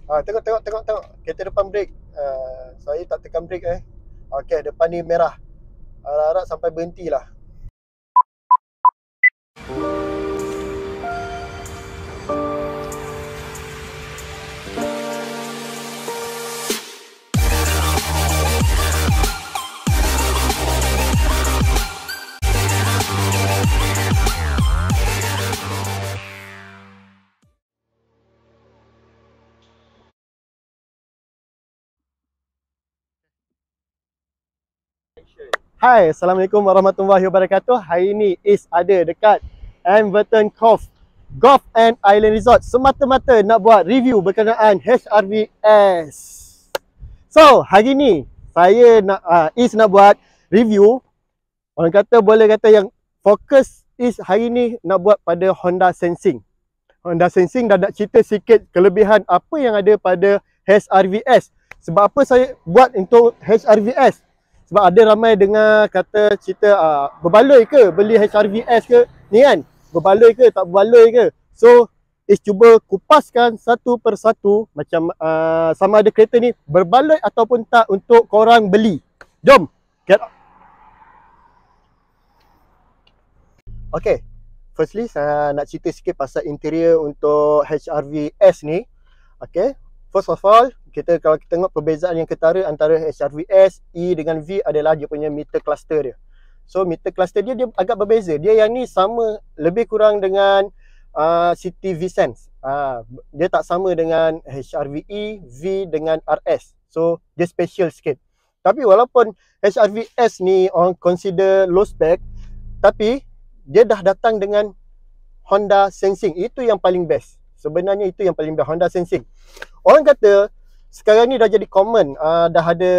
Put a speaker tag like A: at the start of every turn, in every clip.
A: Tengok. Kereta depan break. Saya tak tekan break Okey, depan ni merah. Harap-harap sampai berhenti lah. Hai, Assalamualaikum warahmatullahi wabarakatuh. Hari ni Is ada dekat Amberton Cove Golf and Island Resort, semata-mata nak buat review berkenaan HRV-S. So, hari ni saya nak Is nak buat review. Orang kata boleh kata yang fokus Is hari ni nak buat pada Honda Sensing. Honda Sensing dah nak cerita sikit kelebihan apa yang ada pada HRV-S. Sebab apa saya buat untuk HRV-S? Sebab ada ramai dengar kata cerita berbaloi ke beli HRV-S ke ni kan? Berbaloi ke tak berbaloi ke? So, Is cuba kupaskan satu persatu macam sama ada kereta ni berbaloi ataupun tak untuk korang beli. Jom. Okay. Firstly, saya nak cerita sikit pasal interior untuk HRV-S ni. Okay. First of all, kalau kita tengok perbezaan yang ketara antara HRV-S, E dengan V adalah dia punya meter cluster dia. So, meter cluster dia agak berbeza. Dia yang ni sama lebih kurang dengan City V-Sense. Dia tak sama dengan HRV-E, V dengan RS. So, dia special sikit. Tapi walaupun HRV-S ni orang consider low spec, tapi dia dah datang dengan Honda Sensing. Itu yang paling best. Sebenarnya itu yang paling best, Honda Sensing. Orang kata sekarang ni dah jadi common, dah ada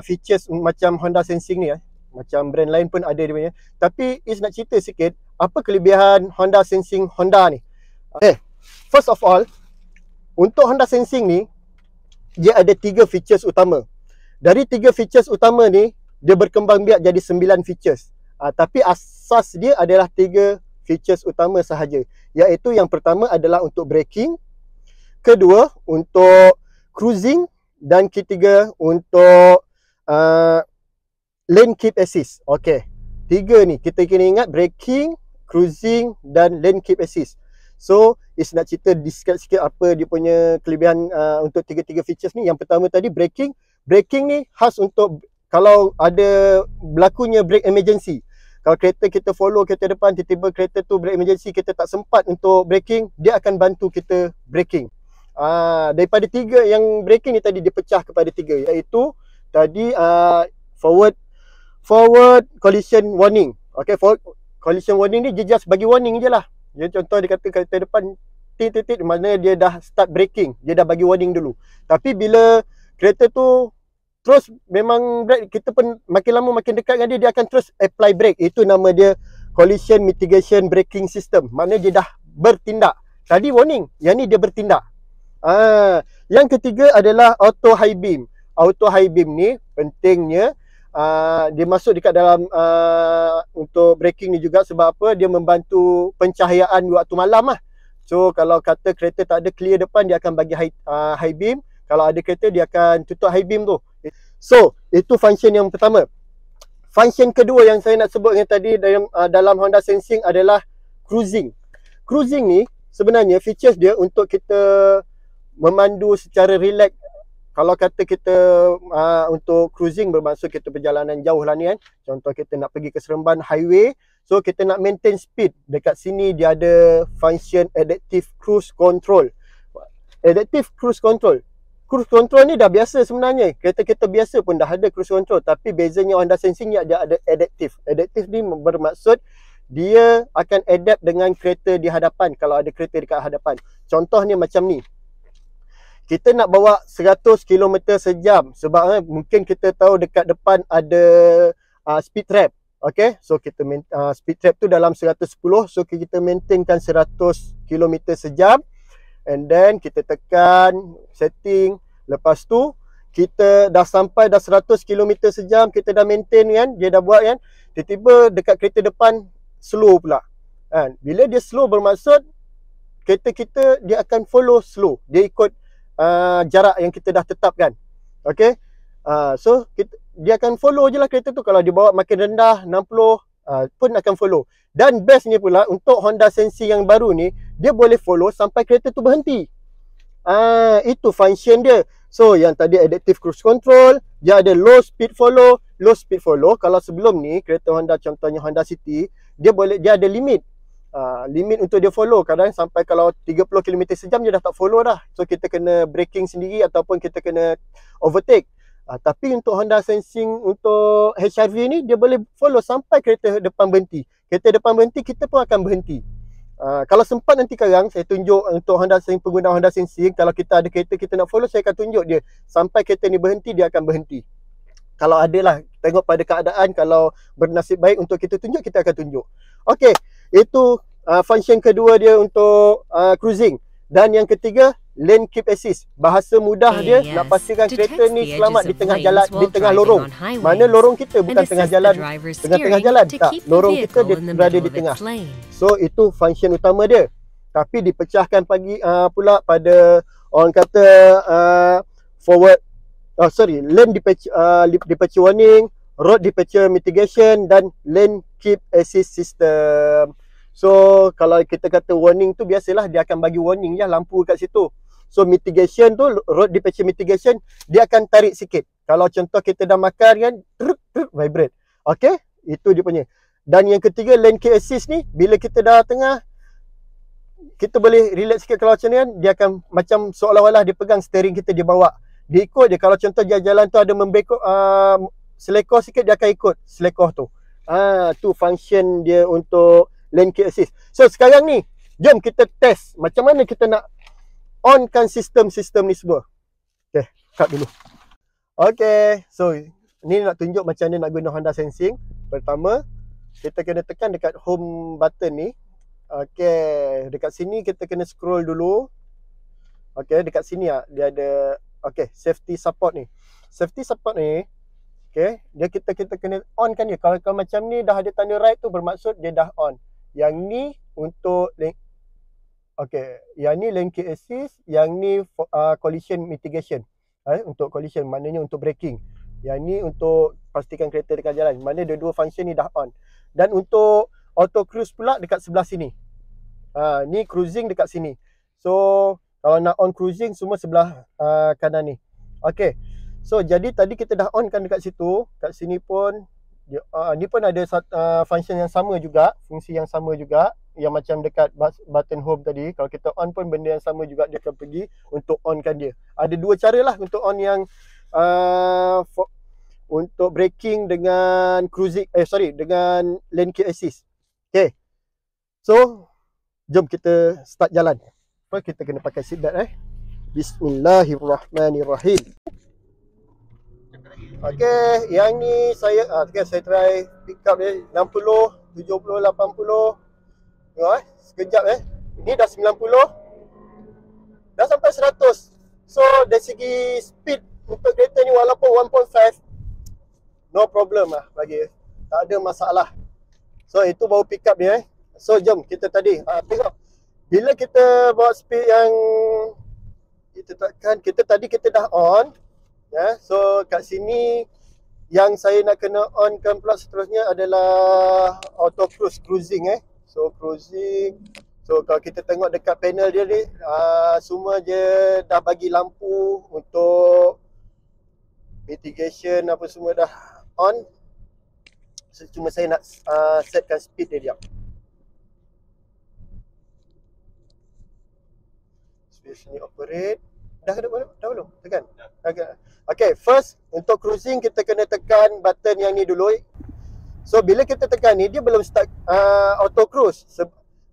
A: features macam Honda Sensing ni macam brand lain pun ada dia punya. Tapi Is nak cerita sikit apa kelebihan Honda Sensing Honda ni. First of all, untuk Honda Sensing ni dia ada 3 features utama. Dari 3 features utama ni dia berkembang biak jadi 9 features. Tapi asas dia adalah 3 features utama sahaja. Iaitu yang pertama adalah untuk braking, kedua untuk cruising, dan ketiga untuk lane keep assist. Okey. 3 ni kita kena ingat: braking, cruising dan lane keep assist. So, Is nak cerita discuss sikit apa dia punya kelebihan untuk 3 features ni. Yang pertama tadi braking. Braking ni khas untuk kalau ada berlakunya brake emergency. Kalau kereta kita follow kereta depan, tiba-tiba kereta tu brake emergency, kita tak sempat untuk braking, dia akan bantu kita braking. Daripada 3 yang braking ni tadi dia pecah kepada 3, iaitu tadi forward collision warning. Okay, forward collision warning ni dia just bagi warning je lah. Dia contoh dia kata kereta depan titit, maknanya dia dah start braking, dia dah bagi warning dulu. Tapi bila kereta tu terus memang brake, kita pun makin lama makin dekat dengan dia akan terus apply brake. Itu nama dia collision mitigation braking system. Maknanya dia dah bertindak. Tadi warning, yang ni dia bertindak. Yang ketiga adalah auto high beam. Auto high beam ni pentingnya dia masuk dekat dalam untuk braking ni juga. Sebab apa? Dia membantu pencahayaan waktu malam lah. So kalau kata kereta tak ada clear depan, dia akan bagi high beam. Kalau ada kereta, dia akan tutup high beam tu. So, itu function yang pertama. Function kedua yang saya nak sebut yang tadi dalam Honda Sensing adalah cruising. Cruising ni sebenarnya features dia untuk kita memandu secara relax. Kalau kata kita untuk cruising bermaksud kita perjalanan jauh lah ni kan. Contoh kita nak pergi ke Seremban highway. So, kita nak maintain speed. Dekat sini dia ada function adaptive cruise control. Adaptive cruise control. Cruise control ni dah biasa sebenarnya. Kereta-kereta biasa pun dah ada cruise control. Tapi bezanya Honda Sensing ni dia ada adaptive. Adaptive ni bermaksud dia akan adapt dengan kereta di hadapan. Kalau ada kereta dekat hadapan. Contohnya macam ni. Kita nak bawa 100 km sejam. Sebab mungkin kita tahu dekat depan ada speed trap. Okay. So kita speed trap tu dalam 110. So kita maintainkan 100 km sejam. And then kita tekan setting. Lepas tu kita dah sampai dah 100 km sejam, kita dah maintain kan, dia dah buat kan. Tiba-tiba dekat kereta depan slow pula kan. Bila dia slow bermaksud kereta kita dia akan follow slow. Dia ikut jarak yang kita dah tetapkan. Okay. So dia akan follow je lah kereta tu. Kalau dia bawa makin rendah 60 pun akan follow. Dan bestnya pula untuk Honda Sensing yang baru ni, dia boleh follow sampai kereta tu berhenti. Itu function dia. So yang tadi adaptive cruise control, dia ada low speed follow. Low speed follow, kalau sebelum ni kereta Honda, contohnya Honda City, dia ada limit. Limit untuk dia follow. Kadang sampai kalau 30 km sejam dia dah tak follow dah. So kita kena braking sendiri ataupun kita kena overtake. Tapi untuk Honda Sensing, untuk HR-V ni, dia boleh follow sampai kereta depan berhenti. Kereta depan berhenti, kita pun akan berhenti. Kalau sempat nanti sekarang saya tunjuk untuk Honda Sensing, pengguna Honda Sensing, kalau kita ada kereta kita nak follow, saya akan tunjuk dia sampai kereta ni berhenti, dia akan berhenti. Kalau ada lah, tengok pada keadaan. Kalau bernasib baik untuk kita tunjuk, kita akan tunjuk. Okey, itu function kedua dia untuk cruising. Dan yang ketiga, lane keep assist. Bahasa mudah dia nak pastikan kereta ni selamat di tengah jalan, di tengah lorong. Mana lorong kita bukan tengah jalan, tengah-tengah jalan. Tak, lorong kita dia berada di tengah. So itu function utama dia. Tapi dipecahkan pula pada orang kata lane departure warning, road departure mitigation dan lane keep assist system. So kalau kita kata warning tu, biasalah dia akan bagi warning je, lampu kat situ. So mitigation tu, road departure mitigation, dia akan tarik sikit. Kalau contoh kita dah makan kan, vibrate. Okay, itu dia punya. Dan yang ketiga, lane keep assist ni, bila kita dah tengah, kita boleh relax sikit. Kalau macam ni kan, dia akan macam seolah-olah dia pegang steering kita, dia bawa. Dia ikut je. Kalau contoh jalan tu ada membekok, selekoh sikit, dia akan ikut selekoh tu. Tu function dia untuk lane keep assist. So sekarang ni, jom kita test macam mana kita nak onkan sistem-sistem ni semua. Okay, cut dulu. Okay, so ni nak tunjuk macam mana nak guna Honda Sensing. Pertama, kita kena tekan dekat home button ni. Okay, dekat sini kita kena scroll dulu. Okay, dekat sini dia ada, okay, safety support ni. Safety support ni, okay, kita kena on kan dia. Kalau macam ni dah ada tanda right tu, bermaksud dia dah on. Yang ni untuk yang ni lane keep assist, yang ni collision mitigation. Untuk collision, maknanya untuk braking. Yang ni untuk pastikan kereta dekat jalan. Mana dua function ni dah on. Dan untuk auto cruise pula dekat sebelah sini. Ni cruising dekat sini. So kalau nak on cruising, semua sebelah kanan ni. Okay, so jadi tadi kita dah on kan dekat situ. Kat sini pun ni pun ada function yang sama juga, fungsi yang sama juga, yang macam dekat button home tadi. Kalau kita on pun benda yang sama juga, dia akan pergi untuk on kan dia. Ada dua cara lah untuk on yang untuk braking dengan cruising, dengan lane keep assist. Okay, so jom kita start jalan. Kita kena pakai seatbelt. Bismillahirrahmanirrahim. Okay, yang ni saya try pick up dia 60, 70, 80. Tengok sekejap Ni dah 90. Dah sampai 100. So dari segi speed untuk kereta ni, walaupun 1.5, no problem lah bagi. Tak ada masalah. So itu baru pick up dia. So jom kita tadi tengok. Bila kita bawa speed yang kita tekan, kita dah on. So kat sini yang saya nak kena on kan pula seterusnya adalah auto cruising. So cruising. So kalau kita tengok dekat panel dia ni, semua je dah bagi lampu untuk mitigation apa semua dah on. So, cuma saya nak setkan speed dia diam. Speed sini operate. Dah belum? Tekan. Okay, first untuk cruising kita kena tekan button yang ni dulu. So bila kita tekan ni, dia belum start auto cruise.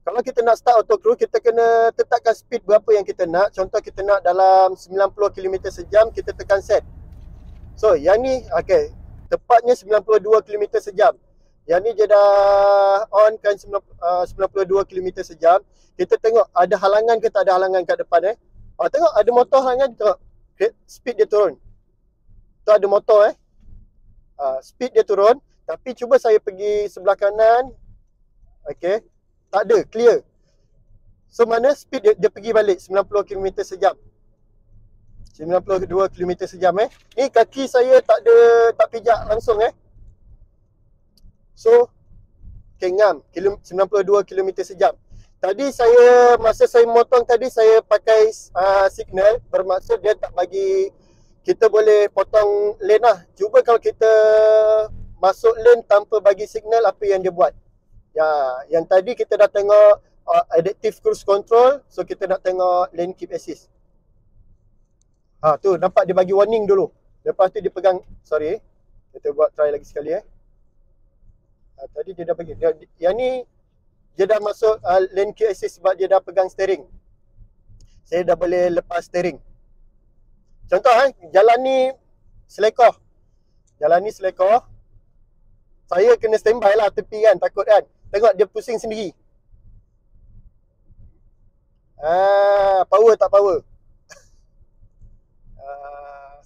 A: Kalau kita nak start auto cruise, kita kena tetapkan speed berapa yang kita nak. Contoh kita nak dalam 90 km sejam, kita tekan set. So yang ni tepatnya 92 km sejam. Yang ni dia dah on kan 92 km sejam. Kita tengok ada halangan ke tak ada halangan kat depan. Tengok ada motor halangan, tengok speed dia turun. Tu ada motor speed dia turun. Tapi cuba saya pergi sebelah kanan. Okay, tak ada, clear. So mana speed dia pergi balik 90 km sejam. 92 km sejam Ni kaki saya tak pijak langsung So ngam 92 km sejam. Tadi masa saya motong tadi saya pakai signal, bermaksud dia tak bagi kita boleh potong lane lah. Cuba kalau kita masuk lane tanpa bagi signal, apa yang dia buat. Ya, yang tadi kita dah tengok adaptive cruise control, so kita nak tengok lane keep assist. Tu nampak dia bagi warning dulu. Lepas tu dia pegang, sorry. Kita buat try lagi sekali tadi dia dah bagi. Yang ni dia dah masuk lane keep assist sebab dia dah pegang steering. Saya dah boleh lepas steering. Contoh jalan ni selekoh. Saya kena standby lah tepi kan, takut kan. Tengok dia pusing sendiri. Power tak power.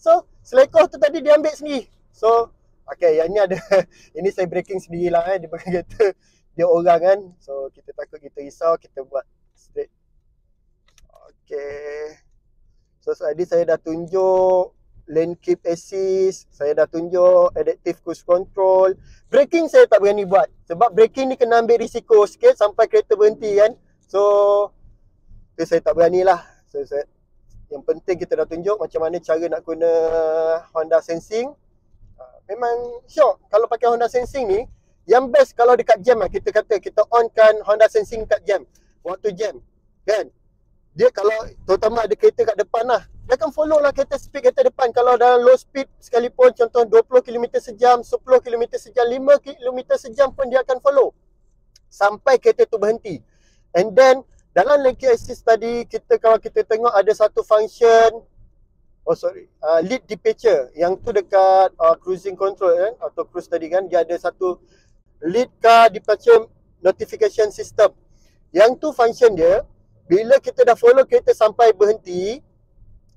A: So selekoh tu tadi dia ambil sendiri. So okay, yang ni ada ini saya braking sendirilah dia pegang kereta dia orang kan. So kita takut, kita risau, kita buat straight. Okay. So tadi saya dah tunjuk lane keep assist, saya dah tunjuk adaptive cruise control. Braking saya tak berani buat sebab braking ni kena ambil risiko sikit sampai kereta berhenti kan. So tu saya tak berani lah. So yang penting kita dah tunjuk macam mana cara nak guna Honda Sensing. Memang syok kalau pakai Honda Sensing ni. Yang best kalau dekat jam kita kata kita onkan Honda Sensing dekat jam, waktu jam kan. Dia kalau terutama ada kereta kat depan lah, dia akan follow lah kereta speed kereta depan. Kalau dalam low speed sekalipun, contoh 20 km sejam, 10 km sejam, 5 km sejam pun dia akan follow sampai kereta tu berhenti. And then dalam lane keep assist tadi, kalau kita tengok ada satu function lead departure. Yang tu dekat cruising control kan, atau cruise tadi kan, dia ada satu lead car departure notification system. Yang tu function dia, bila kita dah follow kereta sampai berhenti,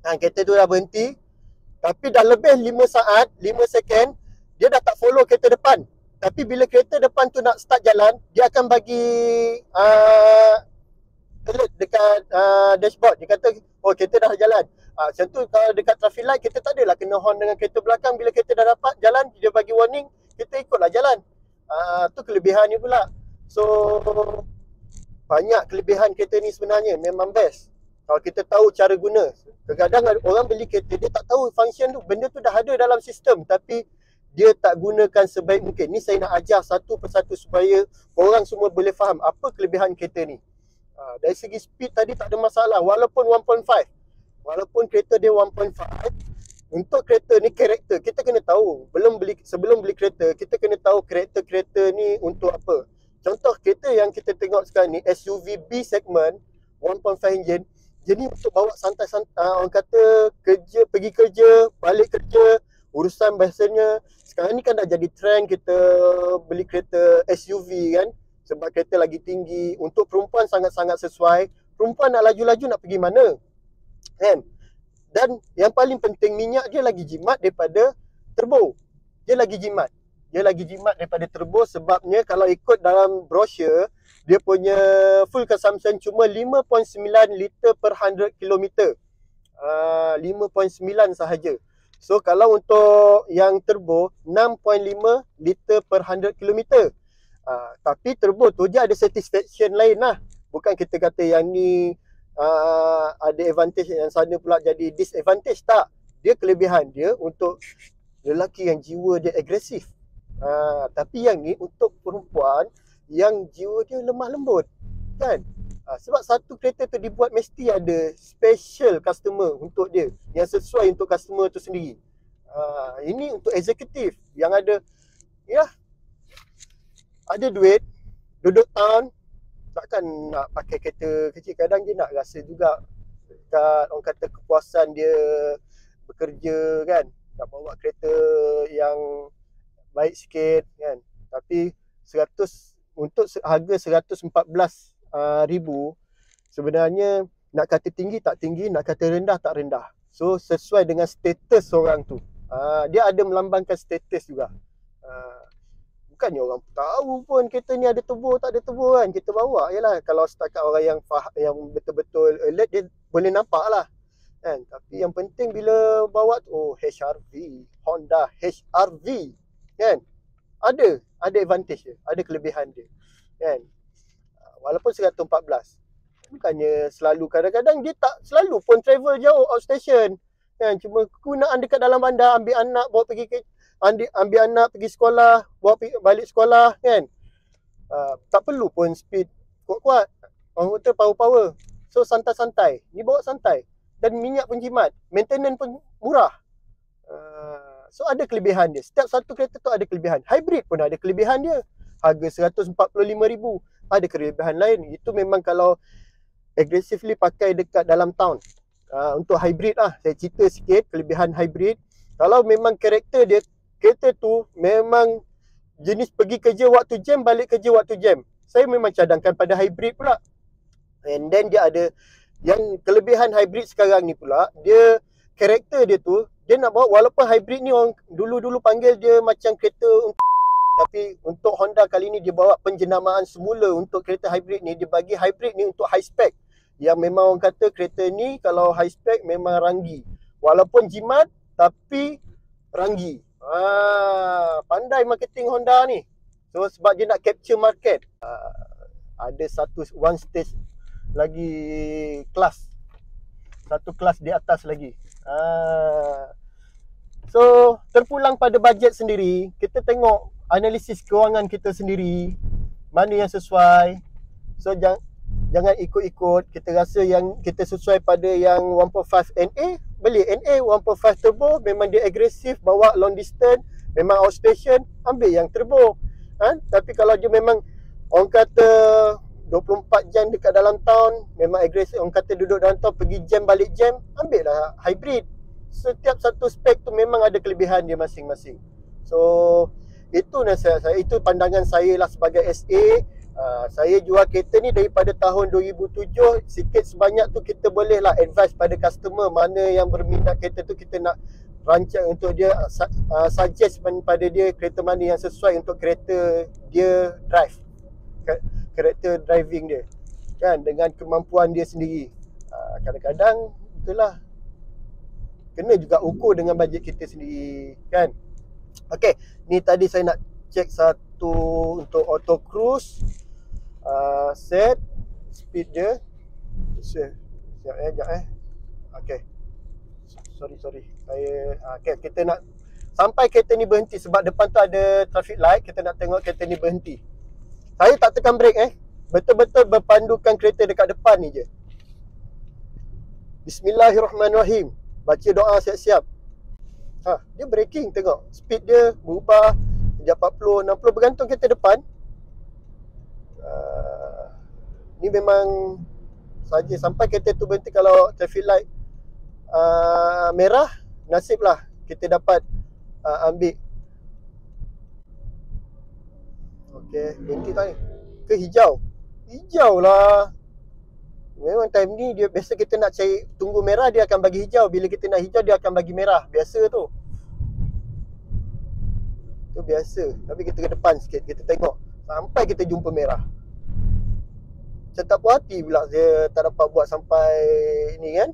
A: kereta tu dah berhenti, tapi dah lebih 5 saat, 5 second, dia dah tak follow kereta depan. Tapi bila kereta depan tu nak start jalan, dia akan bagi alert dekat dashboard. Dia kata, oh kereta dah jalan. Macam tu kalau dekat traffic light, kita tak adalah kena horn dengan kereta belakang. Bila kereta dah dapat jalan, dia bagi warning, kita ikutlah jalan. Tu kelebihan ni pula. So banyak kelebihan kereta ni sebenarnya, memang best kalau kita tahu cara guna. Kadang-kadang orang beli kereta, dia tak tahu function tu. Benda tu dah ada dalam sistem, tapi dia tak gunakan sebaik mungkin. Ni saya nak ajar satu persatu supaya orang semua boleh faham apa kelebihan kereta ni. Dari segi speed tadi tak ada masalah, walaupun 1.5. Walaupun kereta dia 1.5, untuk kereta ni karakter kita kena tahu. Sebelum beli kereta, kita kena tahu karakter kereta ni untuk apa. Contoh kereta yang kita tengok sekarang ni, SUV B segment 1.5 engine, dia ni untuk bawa santai-santai, orang kata pergi kerja, balik kerja, urusan biasanya. Sekarang ni kan dah jadi trend kita beli kereta SUV kan, sebab kereta lagi tinggi. Untuk perempuan sangat-sangat sesuai. Perempuan nak laju-laju nak pergi mana kan? Dan yang paling penting, minyak dia lagi jimat daripada turbo. Dia lagi jimat daripada turbo. Sebabnya kalau ikut dalam brochure, dia punya full consumption cuma 5.9 liter per 100 km. 5.9 sahaja. So kalau untuk yang turbo 6.5 liter per 100 km. Tapi turbo tu dia ada satisfaction lain lah. Bukan kita kata yang ni ada advantage, yang sana pula jadi disadvantage. Tak. Dia kelebihan dia untuk lelaki yang jiwa dia agresif. Tapi yang ni untuk perempuan yang jiwa dia lemah lembut kan. Sebab satu kereta tu dibuat mesti ada special customer untuk dia, yang sesuai untuk customer tu sendiri. Ini untuk eksekutif yang ada ada duit, duduk town, takkan nak pakai kereta kecil. Kadang dia nak rasa juga dekat, orang kata, kepuasan dia bekerja kan, nak bawa kereta yang baik sikit kan. Tapi 100 untuk harga 114,000 sebenarnya, nak kata tinggi tak tinggi, nak kata rendah tak rendah. So sesuai dengan status orang tu. Dia ada melambangkan status juga. Bukannya orang tahu pun kereta ni ada turbo tak ada turbo kan, kita bawa je lah. Kalau setakat orang yang betul-betul alert, dia boleh nampak lah. kan. Tapi yang penting bila bawa tu, oh HRV, Honda HRV, kan. Ada advantage dia, ada kelebihan dia, kan. Walaupun 114, bukannya selalu, kadang-kadang dia tak selalu pun travel jauh outstation, kan. Cuma kegunaan dekat dalam bandar, ambil anak bawa pergi ambil anak pergi sekolah, bawa balik sekolah, kan. Tak perlu pun speed kuat-kuat, orang kata power-power. So santai-santai, ni bawa santai. Dan minyak pun jimat, maintenance pun murah. So ada kelebihan dia. Setiap satu kereta tu ada kelebihan. Hybrid pun ada kelebihan dia. Harga 145,000, ada kelebihan lain. Itu memang kalau aggressively pakai dekat dalam town. Untuk hybrid lah, saya cerita sikit kelebihan hybrid. Kalau memang karakter dia, kereta tu memang jenis pergi kerja waktu jam, balik kerja waktu jam, saya memang cadangkan pada hybrid pula. And then dia ada yang kelebihan hybrid sekarang ni pula, dia karakter dia tu, dia nak bawa, walaupun hybrid ni orang dulu-dulu panggil dia macam kereta tapi untuk Honda kali ni dia bawa penjenamaan semula untuk kereta hybrid ni. Dia bagi hybrid ni untuk high spec, yang memang orang kata kereta ni kalau high spec memang ranggi, walaupun jimat tapi ranggi. Pandai marketing Honda ni. So sebab dia nak capture market. Ada one stage lagi, satu kelas di atas lagi. So terpulang pada bajet sendiri, kita tengok analisis kewangan kita sendiri, mana yang sesuai. So jangan ikut-ikut. Kita rasa yang kita sesuai pada yang 1.5 NA, beli NA 1.5 turbo, memang dia agresif, bawa long distance, memang outstation, ambil yang turbo, kan? Tapi kalau dia memang orang kata 24 jam dekat dalam town, memang agresif, orang kata duduk dalam town, pergi jam balik jam, ambil lah hybrid. Setiap satu spek tu memang ada kelebihan dia masing-masing. So itu nasihat saya, itu pandangan saya lah sebagai SA. Saya jual kereta ni daripada tahun 2007. Sikit sebanyak tu kita boleh lah advise pada customer mana yang berminat kereta tu, kita nak rancang untuk dia, suggest pada dia kereta mana yang sesuai untuk kereta dia drive, karakter driving dia, kan, dengan kemampuan dia sendiri. Kadang-kadang itulah, kena juga ukur dengan bajet kita sendiri, kan. Okey, ni tadi saya nak check satu untuk auto cruise. Set speed dia. Sekejap Okey. Sorry. Saya okay, kita nak sampai kereta ni berhenti sebab depan tu ada traffic light, kita nak tengok kereta ni berhenti. Saya tak tekan brake betul-betul berpandukan kereta dekat depan ni je. Bismillahirrahmanirrahim. Baca doa siap-siap. Dia braking, tengok speed dia berubah sejak 40, 60, bergantung kereta depan. Ni memang saja sampai kereta tu berhenti. Kalau traffic light merah, nasiblah kita dapat ambil. Okey, berhenti tak ni? Ke hijau? Hijau lah. Memang time ni dia biasa kita nak cari, tunggu merah dia akan bagi hijau. Bila kita nak hijau dia akan bagi merah. Biasa tu. Tu biasa. Tapi kita ke depan sikit, kita tengok sampai kita jumpa merah. Macam tak puas hati pula dia tak dapat buat sampai ni, kan.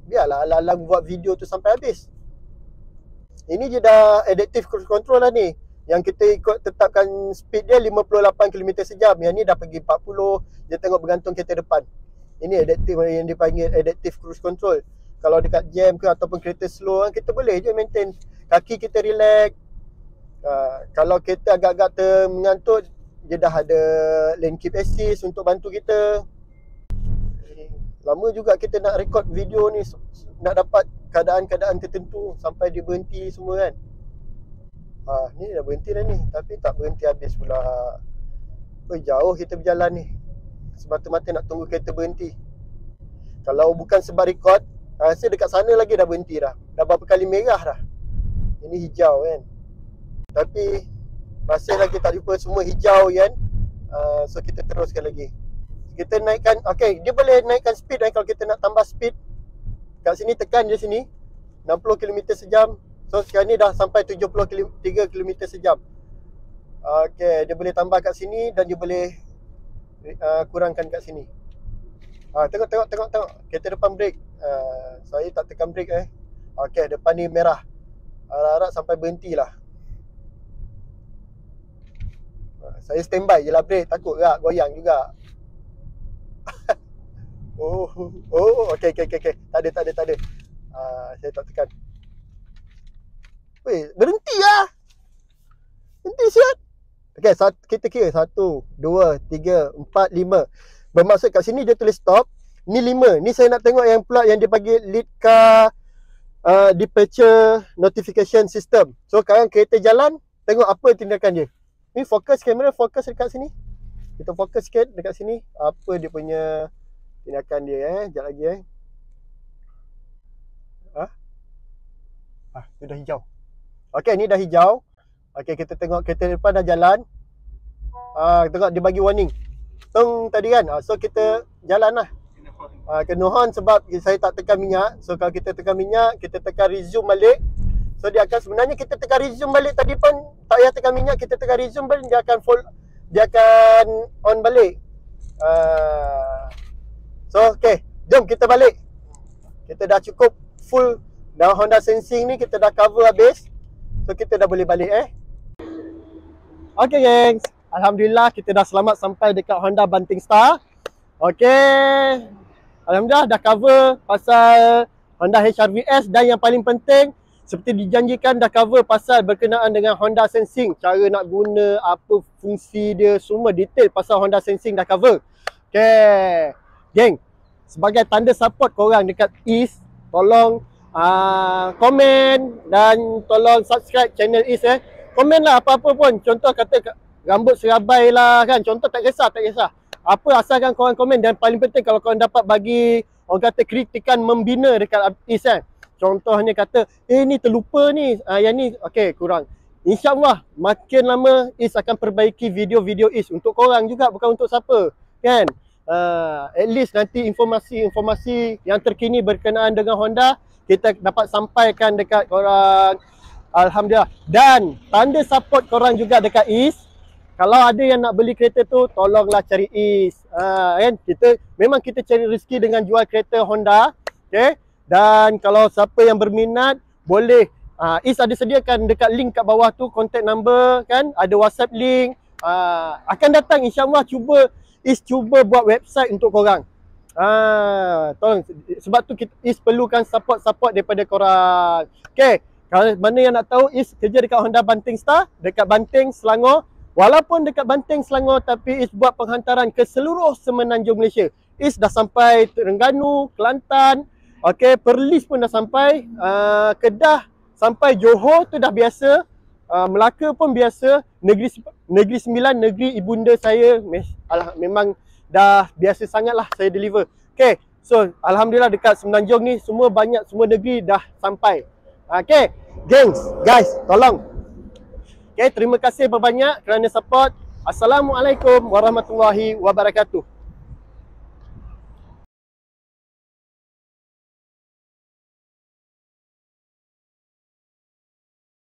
A: Biarlah alang-alang buat video tu sampai habis. Ini je dah adaptive cruise control lah ni. Yang kita ikut tetapkan speed dia 58 km sejam. Yang ni dah pergi 40. Dia tengok bergantung kereta depan. Ini adaptive yang dipanggil adaptive cruise control. Kalau dekat jam ke ataupun kereta slow, kita boleh je maintain. Kaki kita relax. Kalau kereta agak-agak mengantuk, dia dah ada lane keep assist untuk bantu kita. Lama juga kita nak record video ni, nak dapat keadaan-keadaan tertentu sampai dia berhenti semua, kan. Ni dah berhenti dah ni, tapi tak berhenti habis pula. Jauh kita berjalan ni, semata-mata nak tunggu kereta berhenti. Kalau bukan sebab record, rasa dekat sana lagi dah berhenti dah. Dah berapa kali merah dah. Ini hijau, kan. Tapi masih lagi tak jumpa semua hijau, kan. So kita teruskan lagi. Kita naikkan, okey, dia boleh naikkan speed, kalau kita nak tambah speed. Kat sini tekan je sini 60 km sejam. So sekarang ni dah sampai 73 km sejam. Okey, dia boleh tambah kat sini dan dia boleh kurangkan kat sini. Tengok. Kereta depan break. Saya tak tekan brake Okey, depan ni merah. Harap-harap sampai berhenti lah. Saya standby je lah brake. Takut tak goyang juga. Okey. Tak ada. Saya tak tekan. Weh, berhenti lah. Berhenti siap. Okey, kita kira 1, 2, 3, 4, 5. Bermaksud kat sini dia tulis stop. Ni 5. Ni saya nak tengok yang pula yang dia bagi lead car departure notification system. So sekarang kereta jalan, tengok apa tindakan dia. Ni fokus kamera, fokus dekat sini. Kita fokus sikit dekat sini. Apa dia punya tindakan dia Sekejap lagi Dia dah hijau. Okey, ni dah hijau. Okey, kita tengok kereta depan dah jalan. Tengok dia bagi warning. Tadi kan. So kita jalan lah. Kena horn sebab saya tak tekan minyak. So kalau kita tekan minyak, kita tekan resume balik. So dia akan, sebenarnya kita tekan resume balik tadi pun tak payah tekan minyak, kita tekan resume balik, dia akan on balik. So okey, jom kita balik. Kita dah cukup full dah Honda Sensing ni, kita dah cover habis. So kita dah boleh balik Okey gengs, alhamdulillah kita dah selamat sampai dekat Honda Banting Star. Okey, alhamdulillah dah cover pasal Honda HRVS, dan yang paling penting seperti dijanjikan dah cover pasal berkenaan dengan Honda Sensing, cara nak guna, apa fungsi dia, semua detail pasal Honda Sensing dah cover. Okey geng, sebagai tanda support korang dekat East, tolong komen dan tolong subscribe channel East Komen lah apa-apa pun. Contoh kata rambut serabai lah kan. Contoh tak kisah. Apa asalkan korang komen. Dan paling penting kalau korang dapat bagi orang kata kritikan membina dekat East Contohnya kata ni terlupa ni, yang ni okey kurang. InsyaAllah makin lama East akan perbaiki video-video East untuk korang juga, bukan untuk siapa kan. At least nanti informasi-informasi yang terkini berkenaan dengan Honda kita dapat sampaikan dekat korang. Alhamdulillah. Dan tanda support korang juga dekat East, kalau ada yang nak beli kereta tu, tolonglah cari East kan. Memang kita cari rezeki dengan jual kereta Honda. Okay. Dan kalau siapa yang berminat, boleh East ada sediakan dekat link kat bawah tu, contact number kan, ada WhatsApp link. Akan datang insyaAllah East cuba buat website untuk korang. Tolong, sebab tu East perlukan support daripada korang. Okay. Kalau mana yang nak tahu, East kerja dekat Honda Banting Star, dekat Banting, Selangor. Walaupun dekat Banting, Selangor, tapi East buat penghantaran ke seluruh semenanjung Malaysia. East dah sampai Terengganu, Kelantan, okey, Perlis pun dah sampai, Kedah, sampai Johor tu dah biasa, Melaka pun biasa, Negeri Sembilan, negeri ibunda saya, memang dah biasa sangat lah saya deliver. Okay, so Alhamdulillah dekat semenanjung ni semua negeri dah sampai. Okay, gengs, guys, tolong. Okay, terima kasih banyak kerana support. Assalamualaikum warahmatullahi wabarakatuh.